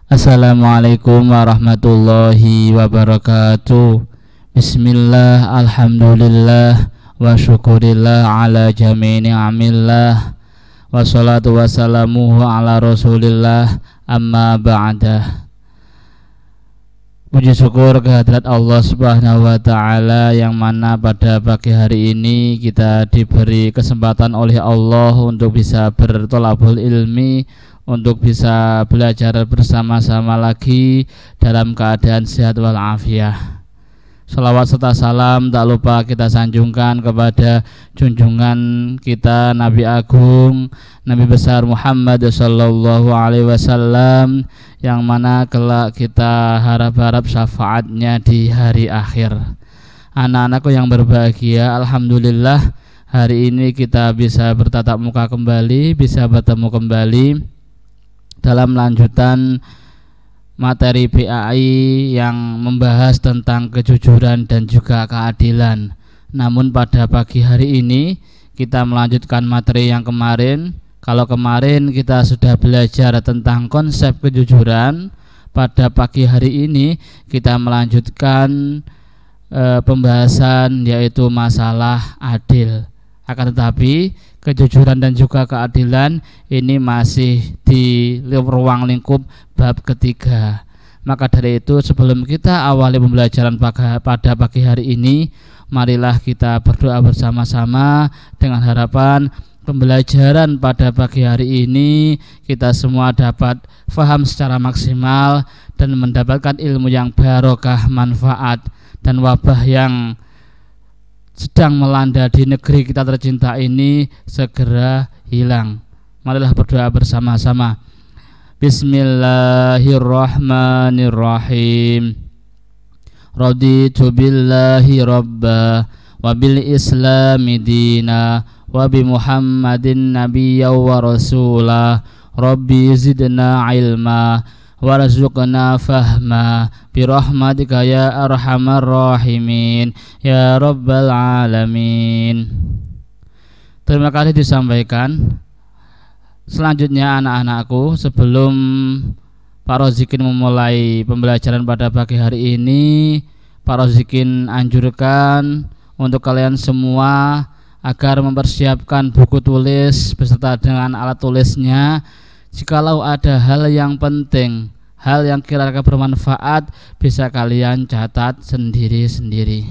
Assalamualaikum warahmatullahi wabarakatuh. Bismillah, alhamdulillah, wa syukurillah ala jami'i ni'amillah, wassalatu wassalamuhu ala rasulillah, amma ba'dah. Puji syukur kehadirat Allah subhanahu wa ta'ala, yang mana pada pagi hari ini kita diberi kesempatan oleh Allah untuk bisa bertolabul ilmi, untuk bisa belajar bersama-sama lagi dalam keadaan sehat walafiat. Salawat serta salam tak lupa kita sanjungkan kepada junjungan kita Nabi Agung, Nabi besar Muhammad sallallahu alaihi wasallam, yang mana kelak kita harap-harap syafaatnya di hari akhir. Anak-anakku yang berbahagia, alhamdulillah hari ini kita bisa bertatap muka kembali, bisa bertemu kembali dalam lanjutan materi PAI yang membahas tentang kejujuran dan juga keadilan. Namun pada pagi hari ini kita melanjutkan materi yang kemarin. Kalau kemarin kita sudah belajar tentang konsep kejujuran, pada pagi hari ini kita melanjutkan pembahasan yaitu masalah adil. Akan tetapi kejujuran dan juga keadilan ini masih di ruang lingkup bab ketiga. Maka dari itu sebelum kita awali pembelajaran pada pagi hari ini, marilah kita berdoa bersama-sama dengan harapan pembelajaran pada pagi hari ini kita semua dapat faham secara maksimal dan mendapatkan ilmu yang barokah, manfaat, dan wabah yang sedang melanda di negeri kita tercinta ini segera hilang. Marilah berdoa bersama-sama. Bismillahirrahmanirrahim. Raditu billahi rabba wa bil islami dina wa bi Muhammadin nabiyya wa rasulah. Rabbi zidna ilma warzuqna fahma birahmatika ya arhamar rahimin ya rabbal alamin. Terima kasih disampaikan. Selanjutnya anak-anakku, sebelum Pak Rozikin memulai pembelajaran pada pagi hari ini, Pak Rozikin anjurkan untuk kalian semua agar mempersiapkan buku tulis beserta dengan alat tulisnya. Jikalau ada hal yang penting, hal yang kira-kira bermanfaat, bisa kalian catat sendiri-sendiri.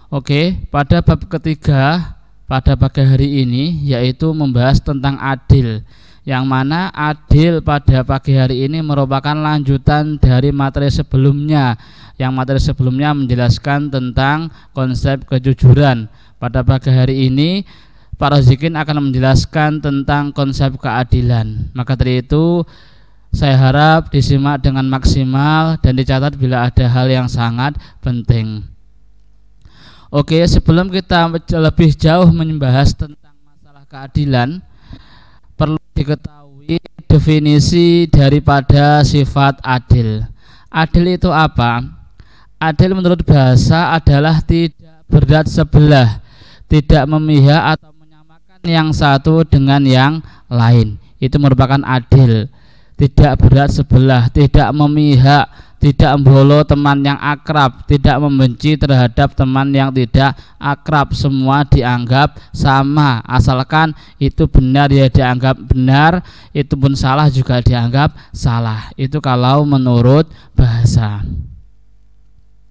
Oke, pada bab ketiga pada pagi hari ini yaitu membahas tentang adil, yang mana adil pada pagi hari ini merupakan lanjutan dari materi sebelumnya, yang materi sebelumnya menjelaskan tentang konsep kejujuran. Pada pagi hari ini Pak Rozikin akan menjelaskan tentang konsep keadilan. Maka dari itu saya harap disimak dengan maksimal dan dicatat bila ada hal yang sangat penting. Oke, sebelum kita lebih jauh membahas tentang masalah keadilan, perlu diketahui definisi daripada sifat adil. Adil itu apa? Adil menurut bahasa adalah tidak berat sebelah, tidak memihak atau yang satu dengan yang lain. Itu merupakan adil. Tidak berat sebelah, tidak memihak, tidak membolo teman yang akrab, tidak membenci terhadap teman yang tidak akrab. Semua dianggap sama, asalkan itu benar ya dianggap benar, itu pun salah juga dianggap salah. Itu kalau menurut bahasa.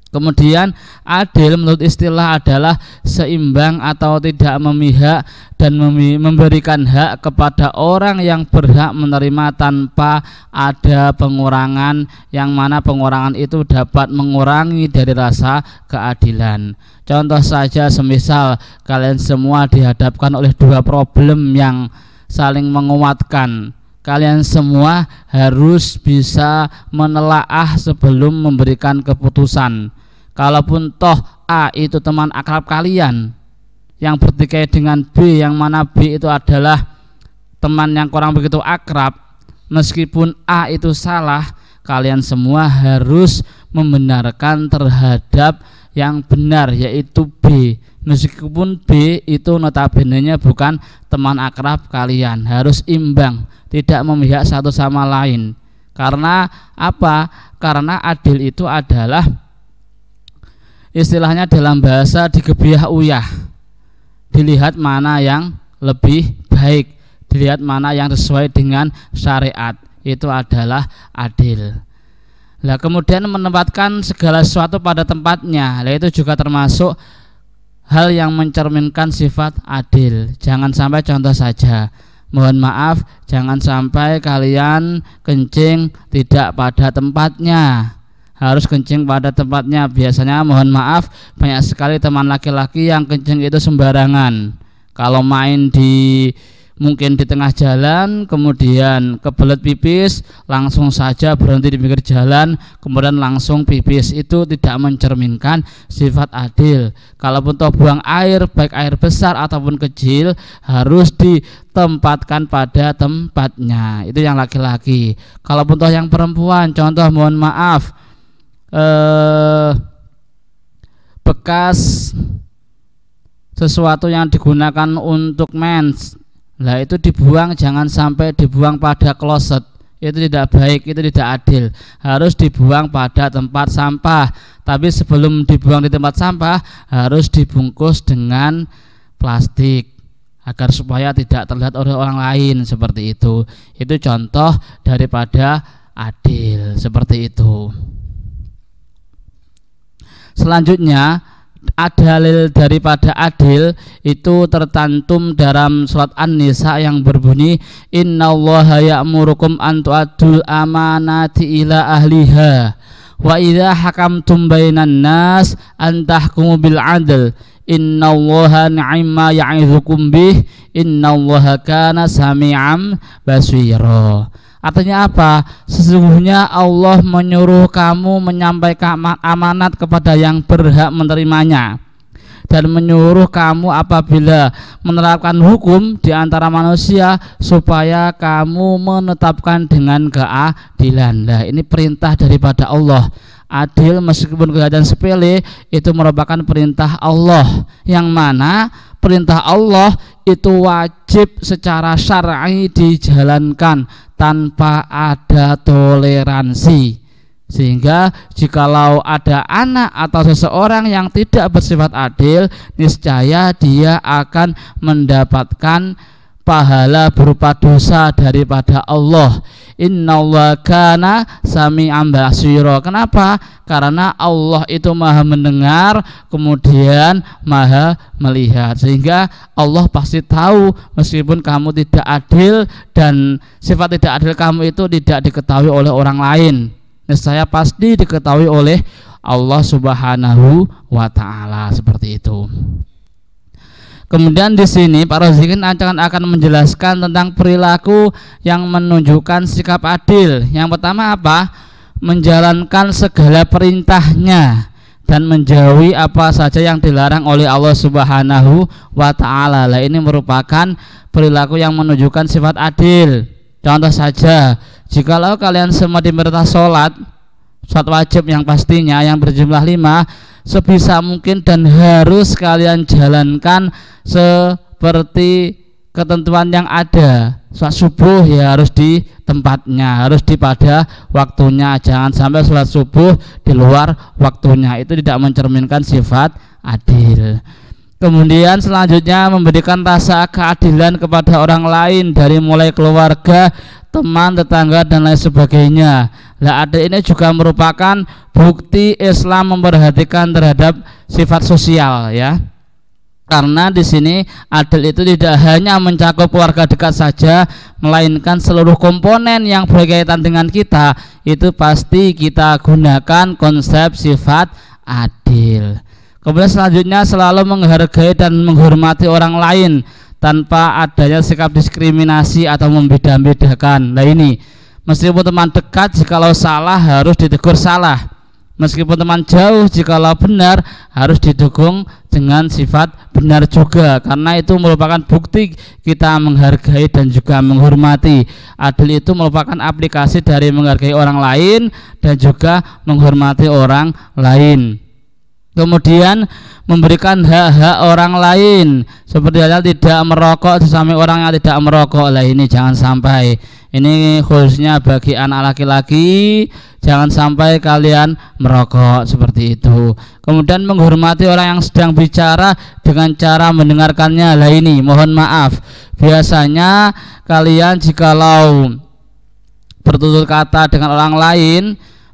Kemudian adil menurut istilah adalah seimbang atau tidak memihak dan memberikan hak kepada orang yang berhak menerima tanpa ada pengurangan, yang mana pengurangan itu dapat mengurangi dari rasa keadilan. Contoh saja semisal kalian semua dihadapkan oleh dua problem yang saling menguatkan. Kalian semua harus bisa menelaah sebelum memberikan keputusan. Kalaupun toh A itu teman akrab kalian yang bertikai dengan B, yang mana B itu adalah teman yang kurang begitu akrab, meskipun A itu salah, kalian semua harus membenarkan terhadap yang benar, yaitu B. Meskipun B itu notabene-nya bukan teman akrab kalian, harus imbang, tidak memihak satu sama lain. Karena apa? Karena adil itu adalah istilahnya dalam bahasa digebiah uyah, dilihat mana yang lebih baik, dilihat mana yang sesuai dengan syariat, itu adalah adil. Nah, kemudian menempatkan segala sesuatu pada tempatnya, nah itu juga termasuk hal yang mencerminkan sifat adil. Jangan sampai, contoh saja, mohon maaf, jangan sampai kalian kencing tidak pada tempatnya, harus kencing pada tempatnya. Biasanya mohon maaf banyak sekali teman laki-laki yang kencing itu sembarangan. Kalau main mungkin di tengah jalan, kemudian kebelet pipis, langsung saja berhenti di pinggir jalan, kemudian langsung pipis. Itu tidak mencerminkan sifat adil. Kalaupun toh buang air, baik air besar ataupun kecil, harus ditempatkan pada tempatnya. Itu yang laki-laki. Kalaupun toh yang perempuan, contoh mohon maaf, bekas sesuatu yang digunakan untuk mens, lah itu dibuang, jangan sampai dibuang pada kloset. Itu tidak baik, itu tidak adil. Harus dibuang pada tempat sampah. Tapi sebelum dibuang di tempat sampah, harus dibungkus dengan plastik agar supaya tidak terlihat oleh orang lain, seperti itu. Itu contoh daripada adil, seperti itu. Selanjutnya, dalil daripada adil itu tercantum dalam surat An-Nisa yang berbunyi, innallaha ya'murukum an tu'addul amanati ila ahliha wa idza hakamtum bainan nas an tahkumu bil 'adl innallaha ni'ma ya'idzukum bih innallaha kana sami'an basira. Artinya apa? Sesungguhnya Allah menyuruh kamu menyampaikan amanat kepada yang berhak menerimanya, dan menyuruh kamu apabila menerapkan hukum di antara manusia supaya kamu menetapkan dengan keadilan. Nah, ini perintah daripada Allah. Adil meskipun kelihatan sepele, itu merupakan perintah Allah, yang mana perintah Allah itu wajib secara syar'i dijalankan tanpa ada toleransi. Sehingga jikalau ada anak atau seseorang yang tidak bersifat adil, niscaya dia akan mendapatkan pahala berupa dosa daripada Allah. Innallaha kana sami'an basira. Kenapa? Karena Allah itu maha mendengar, kemudian maha melihat. Sehingga Allah pasti tahu meskipun kamu tidak adil, dan sifat tidak adil kamu itu tidak diketahui oleh orang lain, niscaya pasti diketahui oleh Allah Subhanahu wa ta'ala, seperti itu. Kemudian di sini Pak Rozikin akan menjelaskan tentang perilaku yang menunjukkan sikap adil. Yang pertama apa? Menjalankan segala perintahnya dan menjauhi apa saja yang dilarang oleh Allah Subhanahu wa ta'ala. Lah, ini merupakan perilaku yang menunjukkan sifat adil. Contoh saja, jikalau kalian semua diperintah sholat wajib yang pastinya yang berjumlah 5, sebisa mungkin dan harus kalian jalankan seperti ketentuan yang ada. Sholat subuh ya harus di tempatnya, harus di pada waktunya. Jangan sampai sholat subuh di luar waktunya. Itu tidak mencerminkan sifat adil. Kemudian selanjutnya memberikan rasa keadilan kepada orang lain, dari mulai keluarga, teman, tetangga, dan lain sebagainya. Nah, adil ini juga merupakan bukti Islam memperhatikan terhadap sifat sosial, ya. Karena di sini adil itu tidak hanya mencakup keluarga dekat saja, melainkan seluruh komponen yang berkaitan dengan kita itu pasti kita gunakan konsep sifat adil. Kemudian selanjutnya selalu menghargai dan menghormati orang lain tanpa adanya sikap diskriminasi atau membeda-bedakan. Nah, ini meskipun teman dekat, jikalau salah harus ditegur salah. Meskipun teman jauh, jikalau benar harus didukung dengan sifat benar juga, karena itu merupakan bukti kita menghargai dan juga menghormati. Adil itu merupakan aplikasi dari menghargai orang lain dan juga menghormati orang lain. Kemudian memberikan hak-hak orang lain, seperti halnya tidak merokok sesama orang yang tidak merokok. Lah, ini jangan sampai, Ini khususnya bagi anak laki-laki, jangan sampai kalian merokok seperti itu. Kemudian menghormati orang yang sedang bicara dengan cara mendengarkannya. Lah ini mohon maaf, biasanya kalian jikalau bertutur kata dengan orang lain,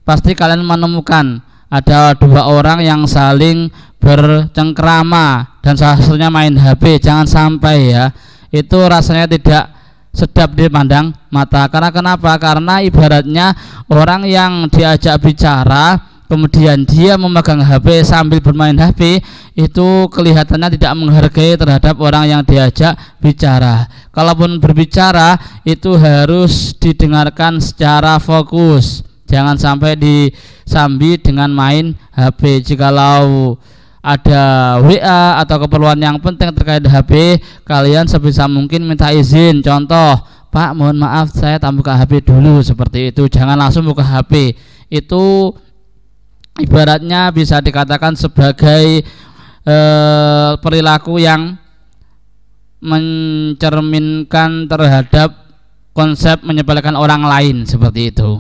pasti kalian menemukan ada dua orang yang saling bercengkrama dan salah satunya main HP. Jangan sampai ya, itu rasanya tidak sedap dipandang mata. Karena kenapa? Karena ibaratnya orang yang diajak bicara kemudian dia memegang HP sambil bermain HP, itu kelihatannya tidak menghargai terhadap orang yang diajak bicara. Kalaupun berbicara itu harus didengarkan secara fokus, jangan sampai disambi dengan main HP. Jikalau ada WA atau keperluan yang penting terkait HP, kalian sebisa mungkin minta izin. Contoh, Pak mohon maaf saya tak buka HP dulu, seperti itu. Jangan langsung buka HP. Itu ibaratnya bisa dikatakan sebagai perilaku yang mencerminkan terhadap konsep menyepelekan orang lain, seperti itu.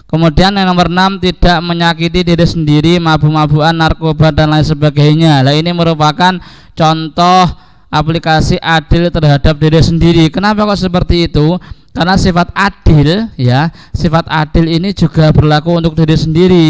Kemudian yang nomor 6, tidak menyakiti diri sendiri, mabuk-mabukan, narkoba dan lain sebagainya. Nah, ini merupakan contoh aplikasi adil terhadap diri sendiri. Kenapa kok seperti itu? Karena sifat adil ya, sifat adil ini juga berlaku untuk diri sendiri.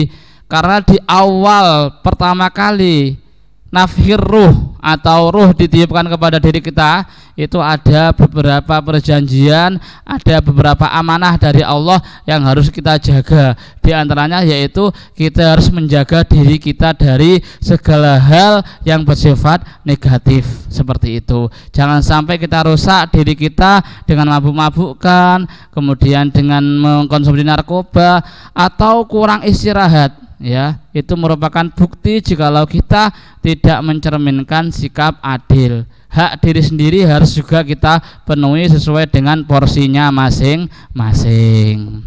Karena di awal pertama kali nafhir ruh atau ruh ditiupkan kepada diri kita, itu ada beberapa perjanjian, ada beberapa amanah dari Allah yang harus kita jaga. Di antaranya yaitu kita harus menjaga diri kita dari segala hal yang bersifat negatif, seperti itu. Jangan sampai kita rusak diri kita dengan mabuk-mabukkan, kemudian dengan mengkonsumsi narkoba atau kurang istirahat. Ya, itu merupakan bukti jikalau kita tidak mencerminkan sikap adil. Hak diri sendiri harus juga kita penuhi sesuai dengan porsinya masing-masing.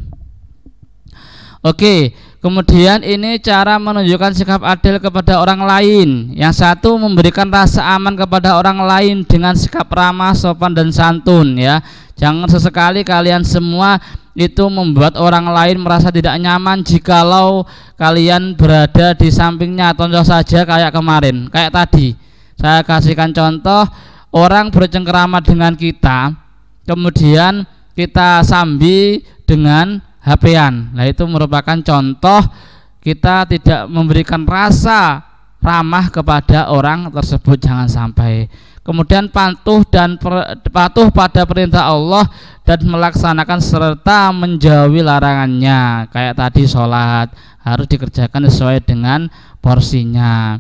Oke, kemudian ini cara menunjukkan sikap adil kepada orang lain. Yang satu, memberikan rasa aman kepada orang lain dengan sikap ramah, sopan dan santun ya. Jangan sesekali kalian semua itu membuat orang lain merasa tidak nyaman jikalau kalian berada di sampingnya. Contoh saja kayak kemarin, kayak tadi saya kasihkan contoh, orang bercengkerama dengan kita, kemudian kita sambi dengan HP-an. Nah, itu merupakan contoh kita tidak memberikan rasa ramah kepada orang tersebut, jangan sampai. Kemudian patuh pada perintah Allah dan melaksanakan serta menjauhi larangannya. Kayak tadi sholat harus dikerjakan sesuai dengan porsinya.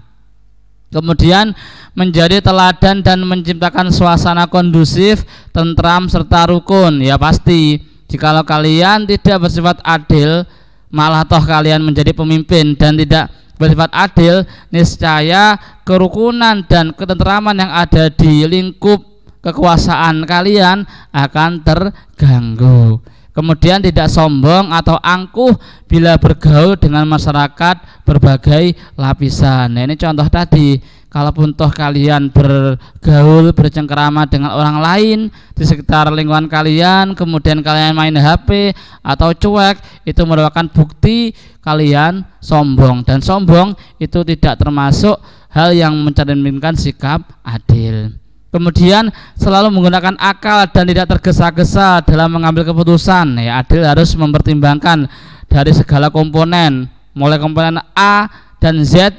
Kemudian menjadi teladan dan menciptakan suasana kondusif, tentram serta rukun. Ya pasti, jikalau kalian tidak bersifat adil, malah toh kalian menjadi pemimpin dan tidak bersifat adil, niscaya kerukunan dan ketentraman yang ada di lingkup kekuasaan kalian akan terganggu. Kemudian tidak sombong atau angkuh bila bergaul dengan masyarakat berbagai lapisan. Nah, ini contoh tadi. Kalaupun toh kalian bergaul, bercengkerama dengan orang lain di sekitar lingkungan kalian, kemudian kalian main HP atau cuek, itu merupakan bukti kalian sombong. Dan sombong itu tidak termasuk hal yang mencerminkan sikap adil. Kemudian selalu menggunakan akal dan tidak tergesa-gesa dalam mengambil keputusan. Ya, adil harus mempertimbangkan dari segala komponen, mulai komponen A dan Z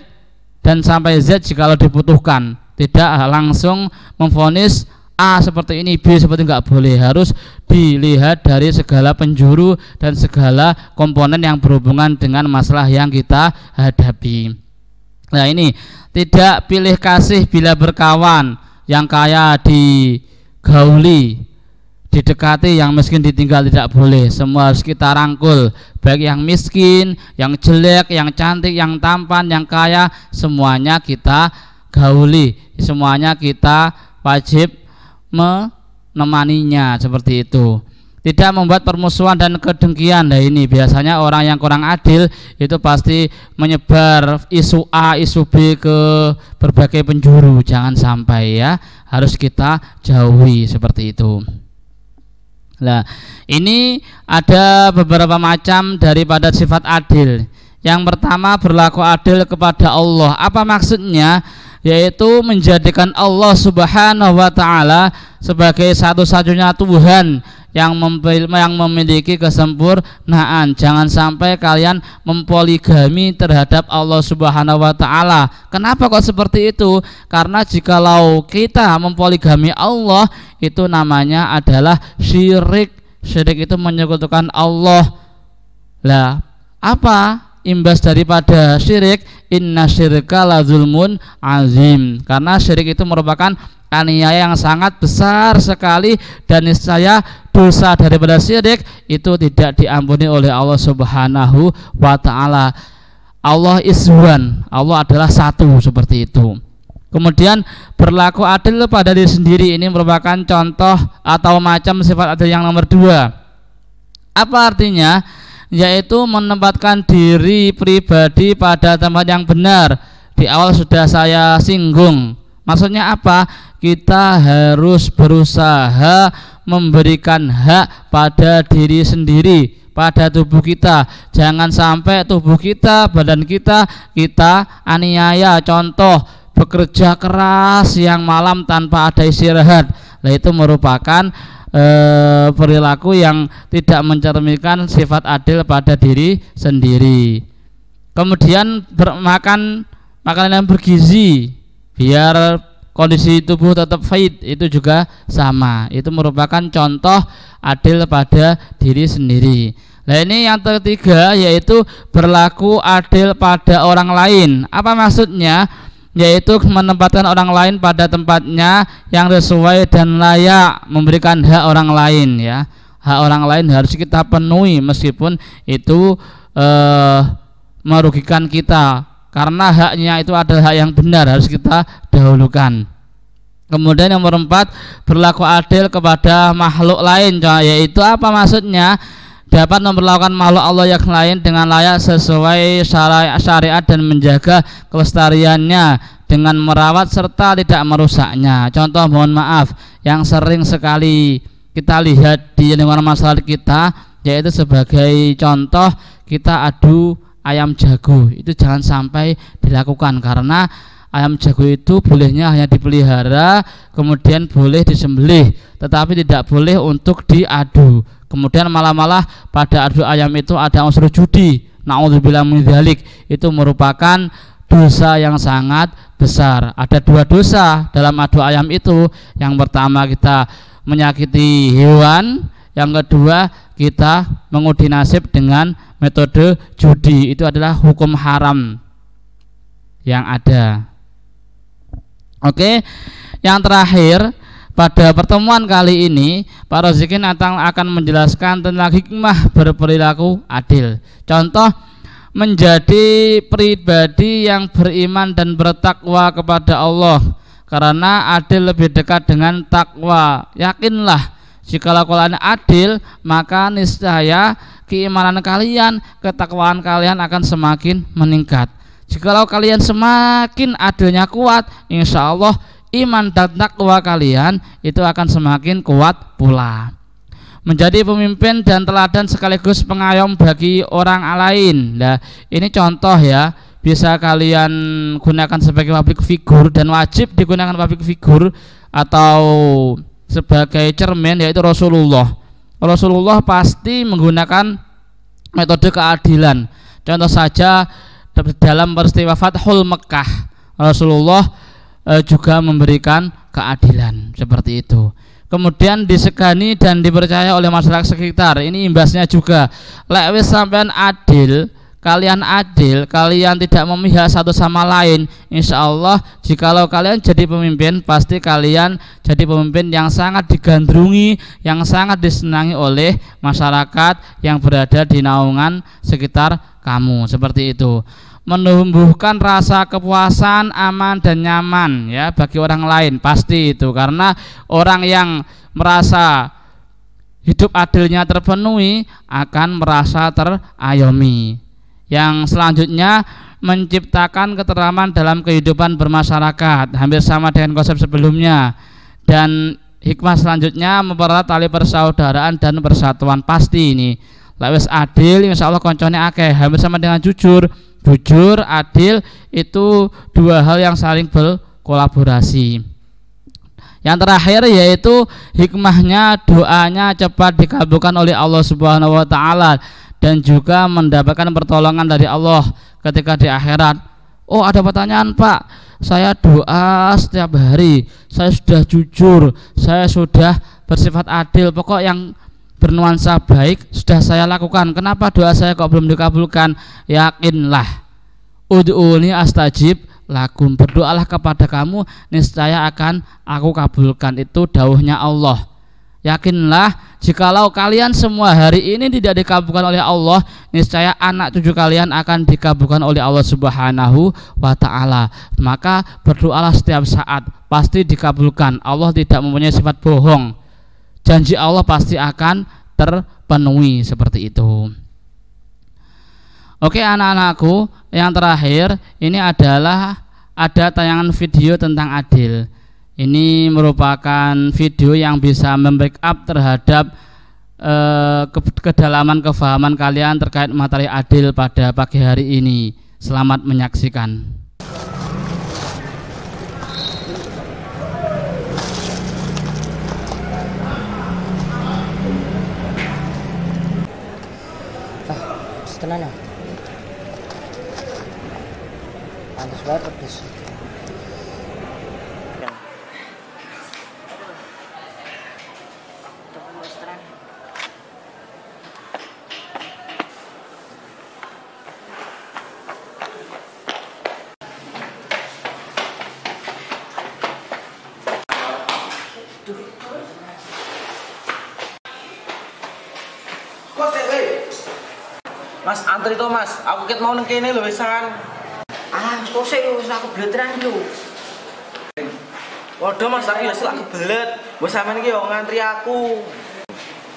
dan sampai Z jikalau dibutuhkan. Tidak langsung memvonis A seperti ini, B seperti enggak boleh. Harus dilihat dari segala penjuru dan segala komponen yang berhubungan dengan masalah yang kita hadapi. Nah, ini tidak pilih kasih bila berkawan. Yang kaya digauli, didekati, yang miskin ditinggal tidak boleh. Semua harus kita rangkul, baik yang miskin, yang jelek, yang cantik, yang tampan, yang kaya, semuanya kita gauli, semuanya kita wajib menemaninya, seperti itu. Tidak membuat permusuhan dan kedengkian. Nah, ini biasanya orang yang kurang adil itu pasti menyebar isu A, isu B ke berbagai penjuru. Jangan sampai ya, harus kita jauhi seperti itu. Nah, ini ada beberapa macam daripada sifat adil. Yang pertama, berlaku adil kepada Allah. Apa maksudnya? Yaitu menjadikan Allah Subhanahu wa taala sebagai satu-satunya Tuhan yang memiliki kesempurnaan. Jangan sampai kalian mempoligami terhadap Allah Subhanahu wa taala. Kenapa kok seperti itu? Karena jikalau kita mempoligami Allah, itu namanya adalah syirik. Syirik itu menyekutukan Allah. Lah, apa imbas daripada syirik? Inna syirka la zulmun azim. Karena syirik itu merupakan aniaya yang sangat besar sekali, dan niscaya dosa daripada syirik itu tidak diampuni oleh Allah Subhanahu wa taala. Allah iswan, Allah adalah satu, seperti itu. Kemudian berlaku adil pada diri sendiri, ini merupakan contoh atau macam sifat adil yang nomor 2. Apa artinya? Yaitu menempatkan diri pribadi pada tempat yang benar. Di awal sudah saya singgung. Maksudnya apa? Kita harus berusaha memberikan hak pada diri sendiri, pada tubuh kita. Jangan sampai tubuh kita, badan kita aniaya. Contoh, bekerja keras siang malam tanpa ada istirahat. Nah, itu merupakan perilaku yang tidak mencerminkan sifat adil pada diri sendiri. Kemudian makan makanan yang bergizi biar kondisi tubuh tetap fit, itu juga sama. Itu merupakan contoh adil pada diri sendiri. Nah, ini yang ketiga, yaitu berlaku adil pada orang lain. Apa maksudnya? Yaitu menempatkan orang lain pada tempatnya yang sesuai dan layak, memberikan hak orang lain, ya. Hak orang lain harus kita penuhi meskipun itu merugikan kita, karena haknya itu adalah hak yang benar, harus kita dahulukan. Kemudian yang nomor 4, berlaku adil kepada makhluk lain, yaitu apa maksudnya? Dapat memperlakukan makhluk Allah yang lain dengan layak sesuai syariat dan menjaga kelestariannya dengan merawat serta tidak merusaknya. Contoh, mohon maaf, yang sering sekali kita lihat di lingkungan masyarakat kita, yaitu sebagai contoh, kita adu ayam jago. Itu jangan sampai dilakukan, karena ayam jago itu bolehnya hanya dipelihara, kemudian boleh disembelih, tetapi tidak boleh untuk diadu. Kemudian malah pada adu ayam itu ada unsur judi. Na'udzubillah min dzalik. Itu merupakan dosa yang sangat besar. Ada 2 dosa dalam adu ayam itu. Yang pertama, kita menyakiti hewan. Yang kedua, kita mengundi nasib dengan metode judi. Itu adalah hukum haram yang ada. Oke, yang terakhir, pada pertemuan kali ini Pak Rozikin akan menjelaskan tentang hikmah berperilaku adil. Contoh, menjadi pribadi yang beriman dan bertakwa kepada Allah, karena adil lebih dekat dengan takwa. Yakinlah, jikalau kalian adil, maka niscaya keimanan kalian, ketakwaan kalian akan semakin meningkat. Jikalau kalian semakin adilnya kuat, insya Allah iman dan takwa kalian itu akan semakin kuat pula. Menjadi pemimpin dan teladan sekaligus pengayom bagi orang lain. Nah, ini contoh, ya, bisa kalian gunakan sebagai public figure, dan wajib digunakan public figure atau sebagai cermin, yaitu Rasulullah. Rasulullah pasti menggunakan metode keadilan. Contoh saja dalam peristiwa Fathul Mekah, Rasulullah juga memberikan keadilan seperti itu. Kemudian disegani dan dipercaya oleh masyarakat sekitar. Ini imbasnya juga. Lek wis sampean adil, kalian tidak memihak satu sama lain, insya Allah jikalau kalian jadi pemimpin, pasti kalian jadi pemimpin yang sangat digandrungi, yang sangat disenangi oleh masyarakat yang berada di naungan sekitar kamu. Seperti itu. Menumbuhkan rasa kepuasan, aman dan nyaman, ya, bagi orang lain, pasti itu, karena orang yang merasa hidup adilnya terpenuhi akan merasa terayomi. Yang selanjutnya, menciptakan ketentraman dalam kehidupan bermasyarakat, hampir sama dengan konsep sebelumnya. Dan hikmah selanjutnya mempererat tali persaudaraan dan persatuan. Pasti ini lek wis adil insya Allah koncone akeh, hampir sama dengan jujur. Jujur, adil itu dua hal yang saling berkolaborasi. Yang terakhir yaitu hikmahnya doanya cepat dikabulkan oleh Allah Subhanahu wa taala dan juga mendapatkan pertolongan dari Allah ketika di akhirat. Oh, ada pertanyaan, Pak. Saya doa setiap hari, saya sudah jujur, saya sudah bersifat adil, pokok yang bernuansa baik sudah saya lakukan. Kenapa doa saya kok belum dikabulkan? Yakinlah. Ud'uni astajib lakum. Berdoalah kepada kamu, niscaya akan aku kabulkan. Itu dawuhnya Allah. Yakinlah, jikalau kalian semua hari ini tidak dikabulkan oleh Allah, niscaya anak cucu kalian akan dikabulkan oleh Allah Subhanahu wa ta'ala. Maka berdoalah setiap saat, pasti dikabulkan. Allah tidak mempunyai sifat bohong. Janji Allah pasti akan terpenuhi, seperti itu. Oke anak-anakku, yang terakhir ini adalah ada tayangan video tentang adil. Ini merupakan video yang bisa membackup terhadap kedalaman kefahaman kalian terkait materi adil pada pagi hari ini. Selamat menyaksikan. Tenang ya. Pantas banget pedes. Mas antri to Mas, aku ket mau nang kene lho wisan. Ah, kok sik wis aku bletran lho. Waduh Mas, aku ya selak kebelet. Wis sampean iki yo ngantri aku.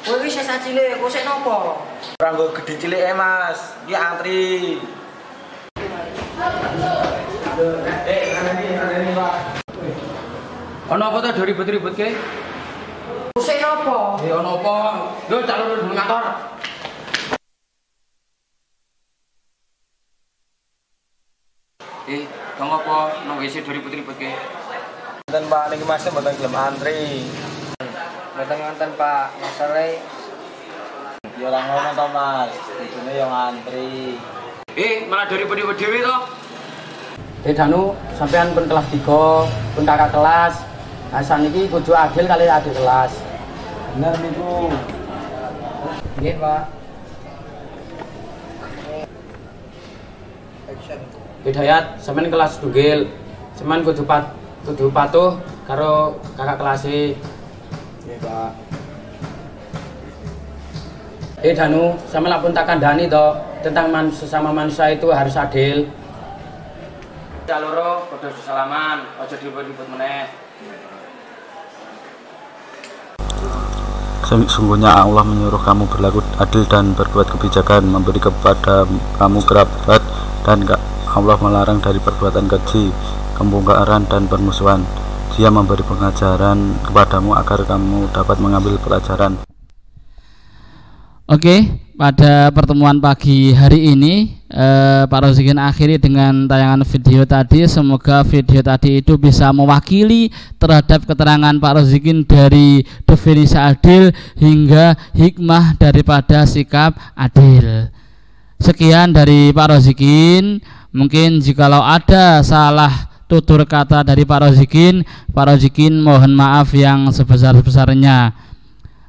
Kowe wis sesa cilik, kok sik nopo? Ora nggo gedhe cilike Mas, iki antri. Ini Pak. Ono apa to ribet-ribet ke? Kok sik nopo? Ono apa? Lho calon nang kantor. Bang apa nang WC ribet-ribet ke? Mboten Pak, niki Mas mboten gelem antri. Mboten ngonten Pak, masalahe Ya ora ngono to Mas, bojone yo ngantri. Malah ribet-ribet dhewe to. Danu, sampean pun kelas 3, pun kakak kelas. Nah, saniki kudu adil kali adik kelas. Bener niku. Nggih, Pak. Hidayat, sampean kelas tugel. Sampean kudu patuh karo kakak kelas e. Nggih, Pak. Danu, sampean pun tak kandhani to tentang sesama manusia itu harus adil. Caloro padha salaman, aja ribut-ribut meneh. Sungguhnya Allah menyuruh kamu berlaku adil dan berbuat kebijakan, memberi kepada kamu kerabat, dan Allah melarang dari perbuatan keji, kemungkaran dan permusuhan. Dia memberi pengajaran kepadamu agar kamu dapat mengambil pelajaran. Oke, pada pertemuan pagi hari ini Pak Rozikin akhiri dengan tayangan video tadi. Semoga video tadi itu bisa mewakili terhadap keterangan Pak Rozikin dari definisi adil hingga hikmah daripada sikap adil. Sekian dari Pak Rozikin. Mungkin jikalau ada salah tutur kata dari Pak Rozikin mohon maaf yang sebesar-besarnya.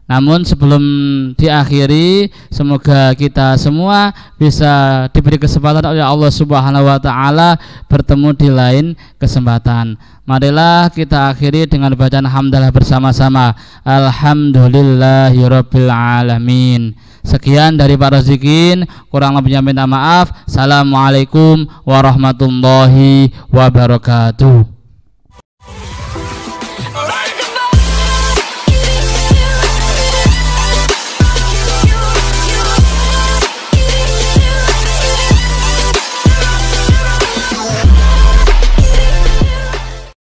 Namun sebelum diakhiri, semoga kita semua bisa diberi kesempatan oleh Allah Subhanahu wa taala bertemu di lain kesempatan. Marilah kita akhiri dengan bacaan hamdalah bersama-sama. Alhamdulillahirabbil alamin. Sekian dari Pak Rozikin, kurang lebihnya minta maaf. Assalamualaikum warahmatullahi wabarakatuh.